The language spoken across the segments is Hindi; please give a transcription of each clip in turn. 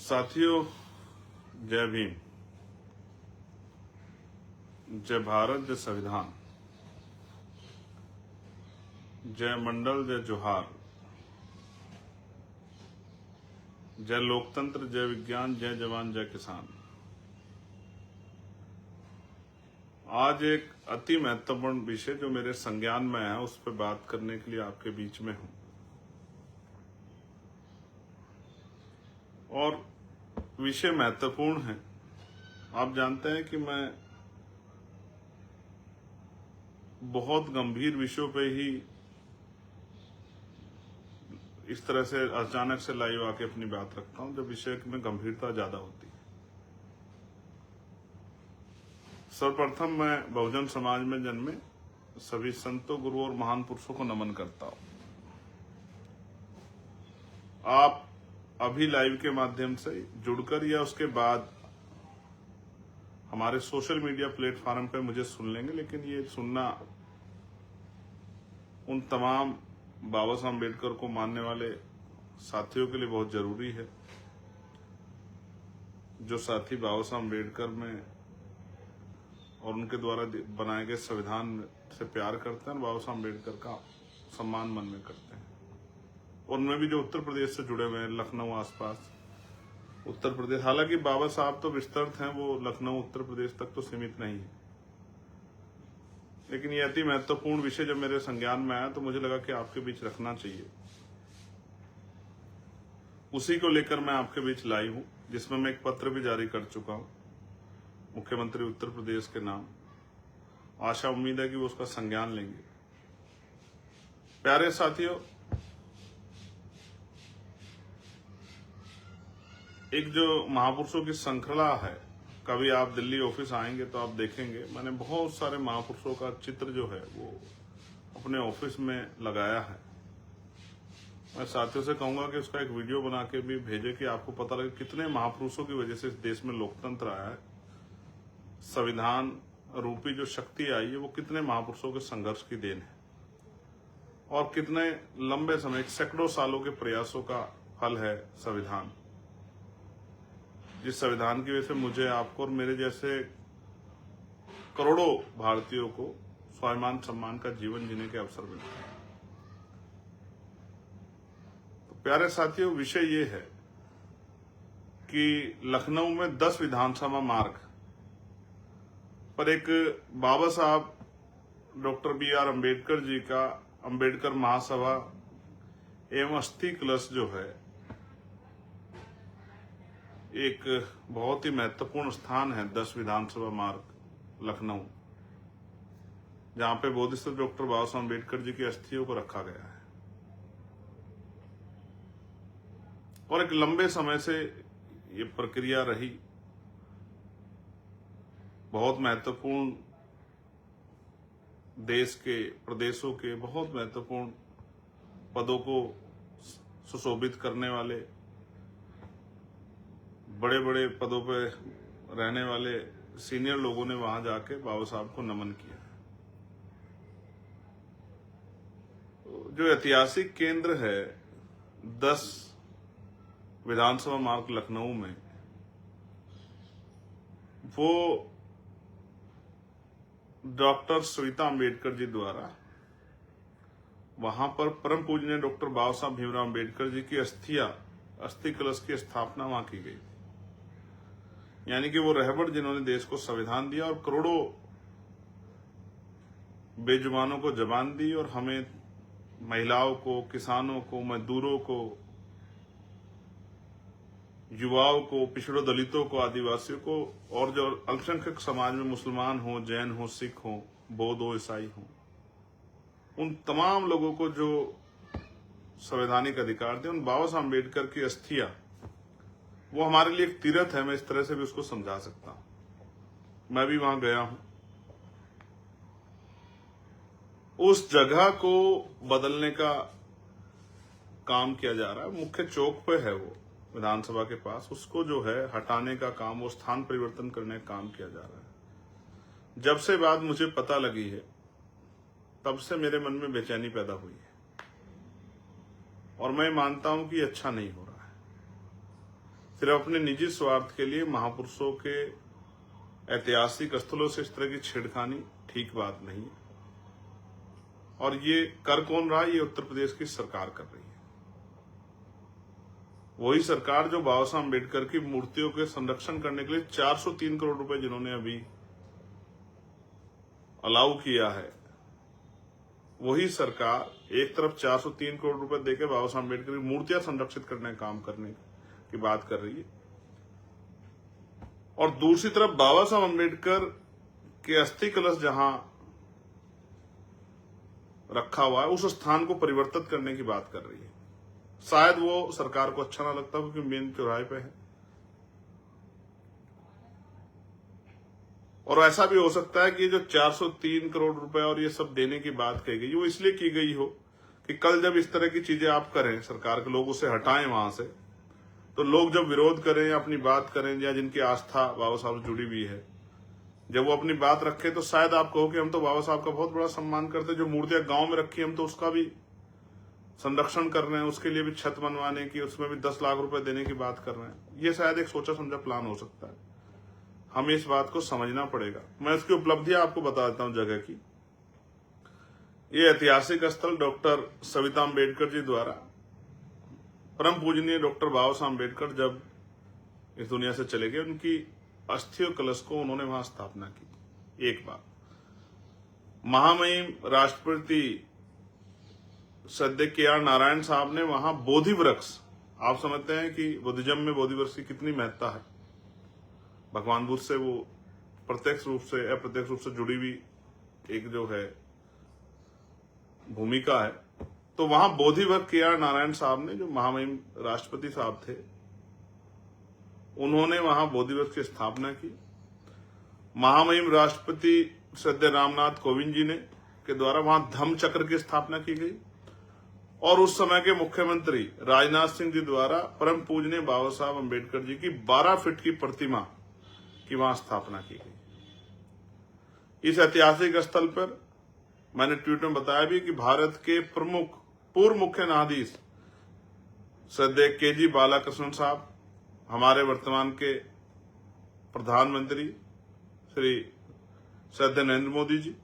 साथियों, जय भीम, जय भारत, जय संविधान, जय मंडल, जय जोहार, जय लोकतंत्र, जय विज्ञान, जय जवान, जय किसान। आज एक अति महत्वपूर्ण विषय जो मेरे संज्ञान में है उस पर बात करने के लिए आपके बीच में हूं। और विषय महत्वपूर्ण है। आप जानते हैं कि मैं बहुत गंभीर विषयों पे ही इस तरह से अचानक से लाइव आके अपनी बात रखता हूं जब विषय में गंभीरता ज्यादा होती है। सर्वप्रथम मैं बहुजन समाज में जन्मे सभी संतों, गुरुओं और महान पुरुषों को नमन करता हूं। आप अभी लाइव के माध्यम से जुड़कर या उसके बाद हमारे सोशल मीडिया प्लेटफॉर्म पे मुझे सुन लेंगे, लेकिन ये सुनना उन तमाम बाबा साहब अम्बेडकर को मानने वाले साथियों के लिए बहुत जरूरी है जो साथी बाबा साहब अम्बेडकर में और उनके द्वारा बनाए गए संविधान से प्यार करते हैं और बाबा साहब अम्बेडकर का सम्मान मन में करते हैं। और उनमें भी जो उत्तर प्रदेश से जुड़े हुए हैं, लखनऊ आसपास उत्तर प्रदेश, हालांकि बाबा साहब तो विस्तृत हैं, वो लखनऊ उत्तर प्रदेश तक तो सीमित नहीं है, लेकिन ये अति महत्वपूर्ण विषय जब मेरे संज्ञान में आया तो मुझे लगा कि आपके बीच रखना चाहिए। उसी को लेकर मैं आपके बीच लाई हूं, जिसमें मैं एक पत्र भी जारी कर चुका हूं मुख्यमंत्री उत्तर प्रदेश के नाम। आशा उम्मीद है कि वो उसका संज्ञान लेंगे। प्यारे साथियों, एक जो महापुरुषों की श्रृंखला है, कभी आप दिल्ली ऑफिस आएंगे तो आप देखेंगे मैंने बहुत सारे महापुरुषों का चित्र जो है वो अपने ऑफिस में लगाया है। मैं साथियों से कहूंगा कि उसका एक वीडियो बना के भी भेजे कि आपको पता लगे कितने महापुरुषों की वजह से इस देश में लोकतंत्र आया है, संविधान रूपी जो शक्ति आई है वो कितने महापुरुषों के संघर्ष की देन है और कितने लंबे समय, सैकड़ों सालों के प्रयासों का फल है संविधान। जिस संविधान की वजह से मुझे, आपको और मेरे जैसे करोड़ों भारतीयों को स्वाभिमान सम्मान का जीवन जीने के अवसर मिलता है। तो प्यारे साथियों, विषय ये है कि लखनऊ में 10 विधानसभा मार्ग पर एक बाबा साहब डॉक्टर BR अम्बेडकर जी का अम्बेडकर महासभा एवं अस्थि कलश जो है एक बहुत ही महत्वपूर्ण स्थान है। 10 विधानसभा मार्ग लखनऊ, जहां पे बोधिसत्व डॉक्टर बाबा साहब अम्बेडकर जी की अस्थियों को रखा गया है। और एक लंबे समय से ये प्रक्रिया रही। बहुत महत्वपूर्ण देश के, प्रदेशों के बहुत महत्वपूर्ण पदों को सुशोभित करने वाले, बड़े बड़े पदों पे रहने वाले सीनियर लोगों ने वहां जाके बाबा साहब को नमन किया। जो ऐतिहासिक केंद्र है 10 विधानसभा मार्ग लखनऊ में, वो डॉक्टर सविता अम्बेडकर जी द्वारा वहां पर परम पूजनीय डॉक्टर बाबा साहब भीमराव अम्बेडकर जी की अस्थि कलश की स्थापना वहां की गई। यानी कि वो रहबर जिन्होंने देश को संविधान दिया और करोड़ों बेजुबानों को जबान दी और हमें महिलाओं को, किसानों को, मजदूरों को, युवाओं को, पिछड़ों दलितों को, आदिवासियों को और जो अल्पसंख्यक समाज में मुसलमान हो, जैन हो, सिख हो, बौद्ध हो, ईसाई हो, उन तमाम लोगों को जो संवैधानिक अधिकार थे, उन बाबा साहब अम्बेडकर की अस्थियां वो हमारे लिए एक तीर्थ है। मैं इस तरह से भी उसको समझा सकता हूं। मैं भी वहां गया हूं। उस जगह को बदलने का काम किया जा रहा है। मुख्य चौक पे है वो विधानसभा के पास, उसको जो है हटाने का काम, वो स्थान परिवर्तन करने का काम किया जा रहा है। जब से बात मुझे पता लगी है तब से मेरे मन में बेचैनी पैदा हुई है और मैं मानता हूं कि अच्छा नहीं हो रहा है। सिर्फ अपने निजी स्वार्थ के लिए महापुरुषों के ऐतिहासिक स्थलों से इस तरह की छेड़खानी ठीक बात नहीं है। और ये कर कौन रहा है? ये उत्तर प्रदेश की सरकार कर रही है। वही सरकार जो बाबा साहब अम्बेडकर की मूर्तियों के संरक्षण करने के लिए 403 करोड़ रुपए जिन्होंने अभी अलाउ किया है, वही सरकार एक तरफ 403 करोड़ रुपए देकर बाबा साहब अम्बेडकर की मूर्तियां संरक्षित करने का काम करने की बात कर रही है, और दूसरी तरफ बाबा साहब अम्बेडकर के अस्थि कलश जहां रखा हुआ है उस स्थान को परिवर्तित करने की बात कर रही है। शायद वो सरकार को अच्छा ना लगता क्योंकि मेन चौराहे पे है, और ऐसा भी हो सकता है कि जो 403 करोड़ रुपए और ये सब देने की बात कही गई वो इसलिए की गई हो कि कल जब इस तरह की चीजें आप करें, सरकार के लोग उसे हटाएं वहां से, तो लोग जब विरोध करें या अपनी बात करें या जिनकी आस्था बाबा साहब से जुड़ी हुई है, जब वो अपनी बात रखे तो शायद आप कहो कि हम तो बाबा साहब का बहुत बड़ा सम्मान करते हैं, जो मूर्तियां गांव में रखी हम तो उसका भी संरक्षण कर रहे हैं, उसके लिए भी छत बनवाने की, उसमें भी 10 लाख रुपए देने की बात कर रहे हैं। ये शायद एक सोचा समझा प्लान हो सकता है, हमें इस बात को समझना पड़ेगा। मैं उसकी उपलब्धियां आपको बता देता हूं जगह की। ये ऐतिहासिक स्थल डॉक्टर सविता अम्बेडकर जी द्वारा परम पूजनीय डॉक्टर बाबा साहब अम्बेडकर जब इस दुनिया से चले गए, उनकी अस्थियों कलश को उन्होंने वहां स्थापना की। एक बार महामहिम राष्ट्रपति सद्य के आर नारायण साहब ने वहां बोधि वृक्ष, आप समझते हैं कि बुद्धिज्म में बोधि वृक्ष की कितनी महत्ता है, भगवान बुद्ध से वो प्रत्यक्ष रूप से अप्रत्यक्ष रूप से जुड़ी हुई एक जो है भूमिका है। तो वहां बोधि वृक्ष के आर नारायण साहब ने, जो महामहिम राष्ट्रपति साहब थे, उन्होंने वहां बोधि वृक्ष की स्थापना की। महामहिम राष्ट्रपति सद्य रामनाथ कोविंद जी ने के द्वारा वहां धम्म चक्र की स्थापना की गई, और उस समय के मुख्यमंत्री राजनाथ सिंह जी द्वारा परम पूजनीय बाबा साहब अम्बेडकर जी की 12 फीट की प्रतिमा की वहां स्थापना की गई। इस ऐतिहासिक स्थल पर मैंने ट्वीट में बताया भी कि भारत के प्रमुख पूर्व मुख्य न्यायाधीश सद्य के.जी. बालाकृष्णन साहब, हमारे वर्तमान के प्रधानमंत्री श्री सद्य नरेंद्र मोदी जी,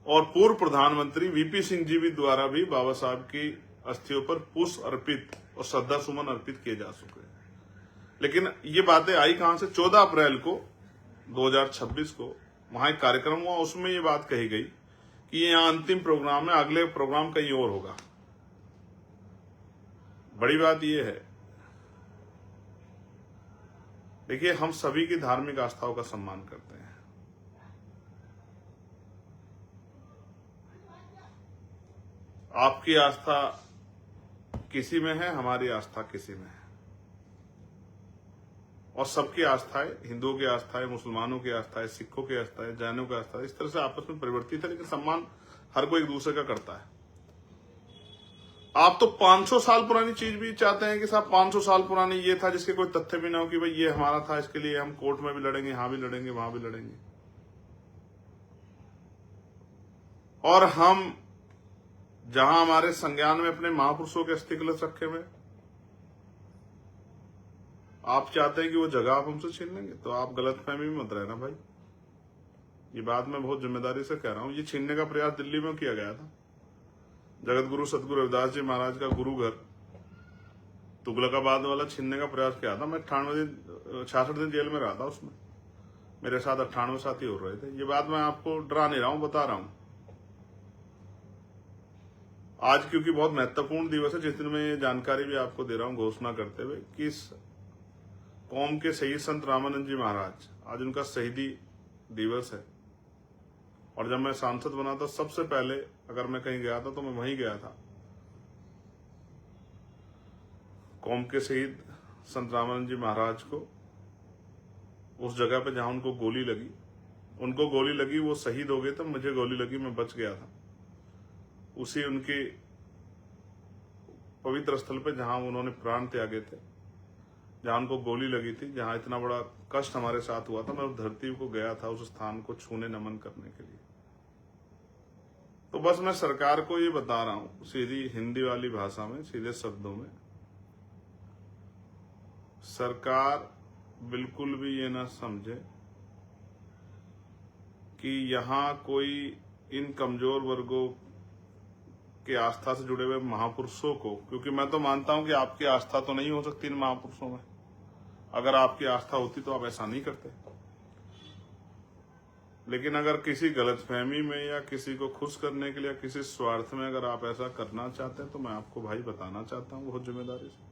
और पूर्व प्रधानमंत्री वीपी सिंह जी भी द्वारा भी बाबा साहब की अस्थियों पर पुष्प अर्पित और श्रद्धा सुमन अर्पित किए जा चुके हैं। लेकिन ये बातें आई कहां से? 14 अप्रैल को 2026 को वहां एक कार्यक्रम हुआ, उसमें ये बात कही गई कि ये यहाँ अंतिम प्रोग्राम है, अगले प्रोग्राम कहीं और होगा। बड़ी बात यह है, देखिए, हम सभी की धार्मिक आस्थाओं का सम्मान करते हैं। आपकी आस्था किसी में है, हमारी आस्था किसी में है, और सबकी आस्थाएं, हिंदुओं की आस्थाएं, मुसलमानों की आस्थाएं, सिखों की आस्थाएं, जैनों की आस्थाएं, इस तरह से आपस में परिवर्तित है, लेकिन सम्मान हर कोई एक दूसरे का करता है। आप तो 500 साल पुरानी चीज भी चाहते हैं कि साहब 500 साल पुरानी ये था जिसके कोई तथ्य भी ना हो कि भाई ये हमारा था, इसके लिए हम कोर्ट में भी लड़ेंगे, यहां भी लड़ेंगे, वहां भी लड़ेंगे। और हम जहां हमारे संज्ञान में अपने महापुरुषों के अस्थि कलश रखे हुए, आप चाहते हैं कि वो जगह आप हमसे छीन लेंगे, तो आप गलतफहमी में मत रहना भाई। ये बात मैं बहुत जिम्मेदारी से कह रहा हूं। ये छीनने का प्रयास दिल्ली में किया गया था। जगत गुरु सतगुरु रविदास जी महाराज का गुरु घर तुगलकाबाद वाला छीनने का प्रयास किया था। मैं 66 दिन जेल में रहा था, उसमें मेरे साथ 98 साथी हो रहे थे। ये बात मैं आपको डरा नहीं रहा हूं, बता रहा हूं। आज क्योंकि बहुत महत्वपूर्ण दिवस है, जिस दिन मैं ये जानकारी भी आपको दे रहा हूं घोषणा करते हुए कि इस कौम के शहीद संत रामानंद जी महाराज, आज उनका शहीदी दिवस है। और जब मैं सांसद बना था, सबसे पहले अगर मैं कहीं गया था तो मैं वहीं गया था, कौम के शहीद संत रामानंद जी महाराज को, उस जगह पे जहां उनको गोली लगी, उनको गोली लगी, वो शहीद हो गए, तब मुझे गोली लगी, मैं बच गया था। उसी उनके पवित्र स्थल पे जहां उन्होंने प्राण त्यागे थे, जहां उनको गोली लगी थी, जहां इतना बड़ा कष्ट हमारे साथ हुआ था, मैं उस धरती को गया था, उस स्थान को छूने नमन करने के लिए। तो बस मैं सरकार को ये बता रहा हूं, सीधी हिंदी वाली भाषा में, सीधे शब्दों में, सरकार बिल्कुल भी ये ना समझे कि यहाँ कोई इन कमजोर वर्गों के आस्था से जुड़े हुए महापुरुषों को, क्योंकि मैं तो मानता हूं कि आपकी आस्था तो नहीं हो सकती इन महापुरुषों में। अगर आपकी आस्था होती तो आप ऐसा नहीं करते। लेकिन अगर किसी गलतफहमी में या किसी को खुश करने के लिए, किसी स्वार्थ में अगर आप ऐसा करना चाहते हैं तो मैं आपको भाई बताना चाहता हूं बहुत जिम्मेदारी से,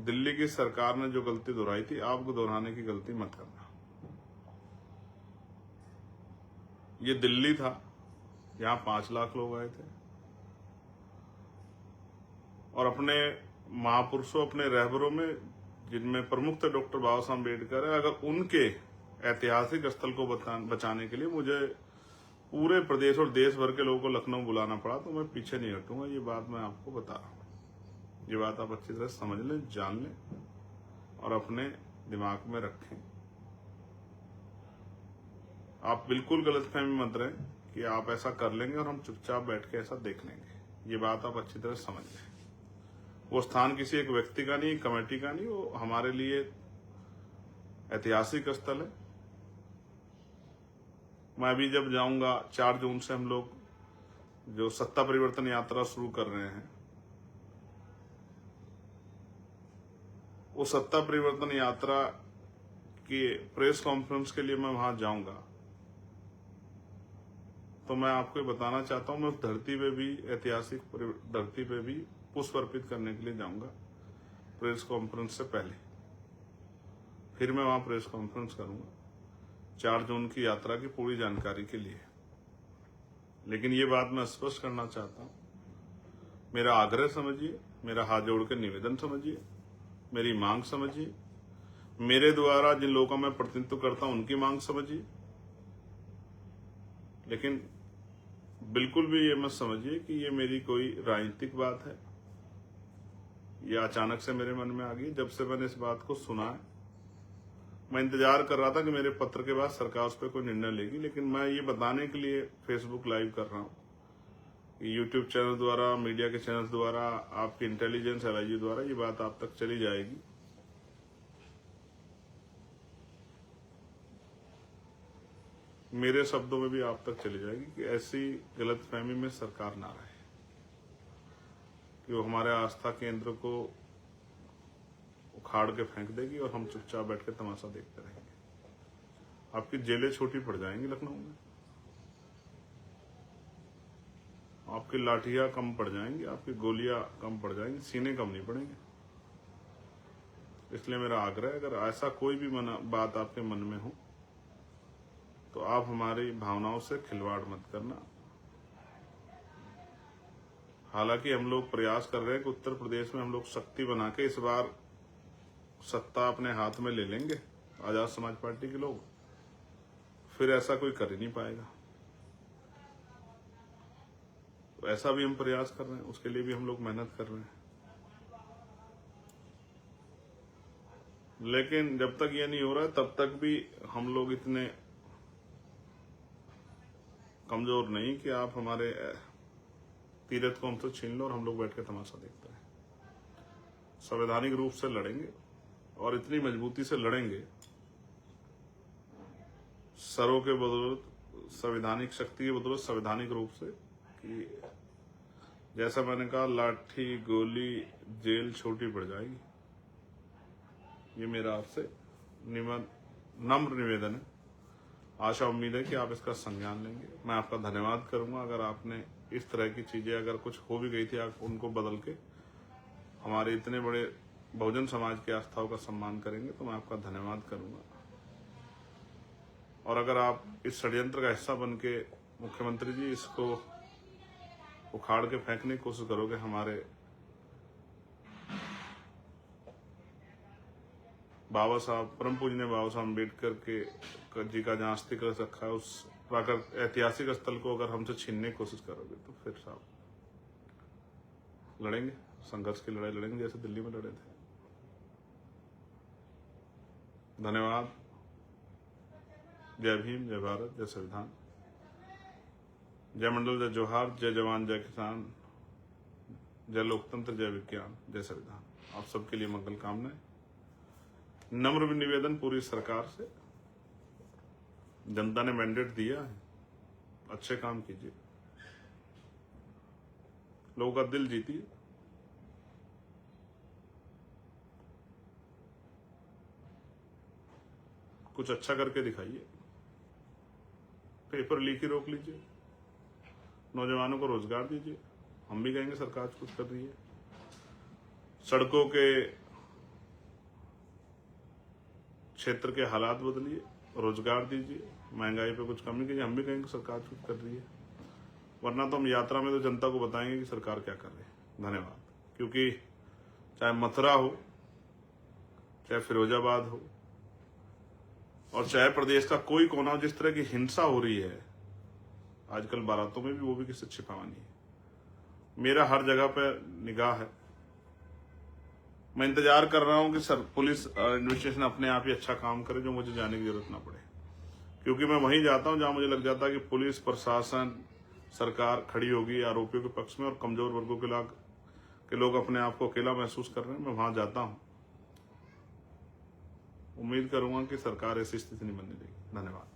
दिल्ली की सरकार ने जो गलती दोहराई थी, आपको दोहराने की गलती मत करना। ये दिल्ली था, यहां 5 लाख लोग आए थे और अपने महापुरुषों, अपने रहबरों में, जिनमें प्रमुख थे डॉक्टर बाबा साहब अम्बेडकर है, अगर उनके ऐतिहासिक स्थल को बचाने के लिए मुझे पूरे प्रदेश और देश भर के लोगों को लखनऊ बुलाना पड़ा तो मैं पीछे नहीं हटूंगा। ये बात मैं आपको बता रहा हूं। ये बात आप अच्छी तरह समझ लें, जान लें और अपने दिमाग में रखें। आप बिल्कुल गलतफहमी मत रहें कि आप ऐसा कर लेंगे और हम चुपचाप बैठ के ऐसा देख लेंगे। ये बात आप अच्छी तरह समझ लें। वो स्थान किसी एक व्यक्ति का नहीं, कमेटी का नहीं, वो हमारे लिए ऐतिहासिक स्थल है। मैं अभी जब जाऊंगा 4 जून से हम लोग जो सत्ता परिवर्तन यात्रा शुरू कर रहे हैं, वो सत्ता परिवर्तन यात्रा की प्रेस कॉन्फ्रेंस के लिए मैं वहां जाऊंगा तो मैं आपको ये बताना चाहता हूं, मैं उस धरती पे भी, ऐतिहासिक धरती पे भी पुष्प अर्पित करने के लिए जाऊंगा प्रेस कॉन्फ्रेंस से पहले। फिर मैं वहां प्रेस कॉन्फ्रेंस करूंगा 4 जून की यात्रा की पूरी जानकारी के लिए। लेकिन ये बात मैं स्पष्ट करना चाहता हूं, मेरा आग्रह समझिए, मेरा हाथ जोड़ के निवेदन समझिए, मेरी मांग समझिए, मेरे द्वारा जिन लोगों का मैं प्रतिनिधित्व करता हूं उनकी मांग समझिए। लेकिन बिल्कुल भी ये मत समझिए कि ये मेरी कोई राजनीतिक बात है, ये अचानक से मेरे मन में आ गई। जब से मैंने इस बात को सुना है, मैं इंतजार कर रहा था कि मेरे पत्र के बाद सरकार उस पर कोई निर्णय लेगी। लेकिन मैं ये बताने के लिए फेसबुक लाइव कर रहा हूँ कि यूट्यूब चैनल द्वारा, मीडिया के चैनल द्वारा, आपकी इंटेलिजेंस एलआईजी द्वारा ये बात आप तक चली जाएगी। मेरे शब्दों में भी आप तक चली जाएगी कि ऐसी गलतफहमी में सरकार ना रहे कि वो हमारे आस्था केंद्र को उखाड़ के फेंक देगी और हम चुपचाप बैठ के तमाशा देखते रहेंगे। आपकी जेलें छोटी पड़ जाएंगी लखनऊ में, आपकी लाठियां कम पड़ जाएंगी, आपकी गोलियां कम पड़ जाएंगी, सीने कम नहीं पड़ेंगे। इसलिए मेरा आग्रह है, अगर ऐसा कोई भी बात आपके मन में हो तो आप हमारी भावनाओं से खिलवाड़ मत करना। हालांकि हम लोग प्रयास कर रहे हैं कि उत्तर प्रदेश में हम लोग शक्ति बना के इस बार सत्ता अपने हाथ में ले लेंगे, आजाद समाज पार्टी के लोग, फिर ऐसा कोई कर ही नहीं पाएगा। तो ऐसा भी हम प्रयास कर रहे हैं, उसके लिए भी हम लोग मेहनत कर रहे हैं। लेकिन जब तक ये नहीं हो रहा है तब तक भी हम लोग इतने कमजोर नहीं कि आप हमारे तीरथ को हमसे छीन लो और हम लोग बैठ के तमाशा देखते हैं। संवैधानिक रूप से लड़ेंगे और इतनी मजबूती से लड़ेंगे, सरों के बदौलत, संवैधानिक शक्ति के बदौलत, संवैधानिक रूप से, कि जैसा मैंने कहा, लाठी, गोली, जेल छोटी पड़ जाएगी। ये मेरा आपसे नम्र निवेदन है। आशा उम्मीद है कि आप इसका संज्ञान लेंगे। मैं आपका धन्यवाद करूंगा अगर आपने इस तरह की चीजें, अगर कुछ हो भी गई थी, आप उनको बदल के हमारे इतने बड़े बहुजन समाज की आस्थाओं का सम्मान करेंगे तो मैं आपका धन्यवाद करूंगा। और अगर आप इस षड्यंत्र का हिस्सा बन के, मुख्यमंत्री जी, इसको उखाड़ के फेंकने की कोशिश करोगे, हमारे बाबा साहब, परम पूजनीय बाबा साहब अम्बेडकर के जी का जहां अस्थि कलश रखा है, उस ऐतिहासिक स्थल को अगर हमसे छीनने की कोशिश करोगे तो फिर साहब लड़ेंगे, संघर्ष की लड़ाई लड़ेंगे जैसे दिल्ली में लड़े थे। धन्यवाद। जय भीम, जय भारत, जय संविधान, जय मंडल, जय जोहार, जय जवान, जय किसान, जय लोकतंत्र, जय विज्ञान, जय संविधान। आप सबके लिए मंगल कामनाएं। नम्र निवेदन पूरी सरकार से, जनता ने मैंडेट दिया है, अच्छे काम कीजिए, लोगों का दिल जीतिए। कुछ अच्छा करके दिखाइए। पेपर लीक ही रोक लीजिए, नौजवानों को रोजगार दीजिए। हम भी कहेंगे सरकार कुछ कर रही है। सड़कों के क्षेत्र के हालात बदलिए, रोजगार दीजिए, महंगाई पे कुछ कमी कीजिए। हम भी कहेंगे सरकार कुछ कर रही है। वरना तो हम यात्रा में तो जनता को बताएंगे कि सरकार क्या कर रही है। धन्यवाद। क्योंकि चाहे मथुरा हो, चाहे फिरोजाबाद हो, और चाहे प्रदेश का कोई कोना हो, जिस तरह की हिंसा हो रही है आजकल बारातों में भी, वो भी किसी छिपावा नहीं है। मेरा हर जगह पर निगाह है। मैं इंतजार कर रहा हूं कि सर पुलिस इन्वेस्टिगेशन अपने आप ही अच्छा काम करे, जो मुझे जाने की जरूरत ना पड़े। क्योंकि मैं वहीं जाता हूं जहां मुझे लग जाता है कि पुलिस प्रशासन सरकार खड़ी होगी आरोपियों के पक्ष में, और कमजोर वर्गों के लोग अपने आप को अकेला महसूस कर रहे हैं। मैं वहां जाता हूं, उम्मीद करूंगा कि सरकार ऐसी स्थिति नहीं बनने देगी। धन्यवाद।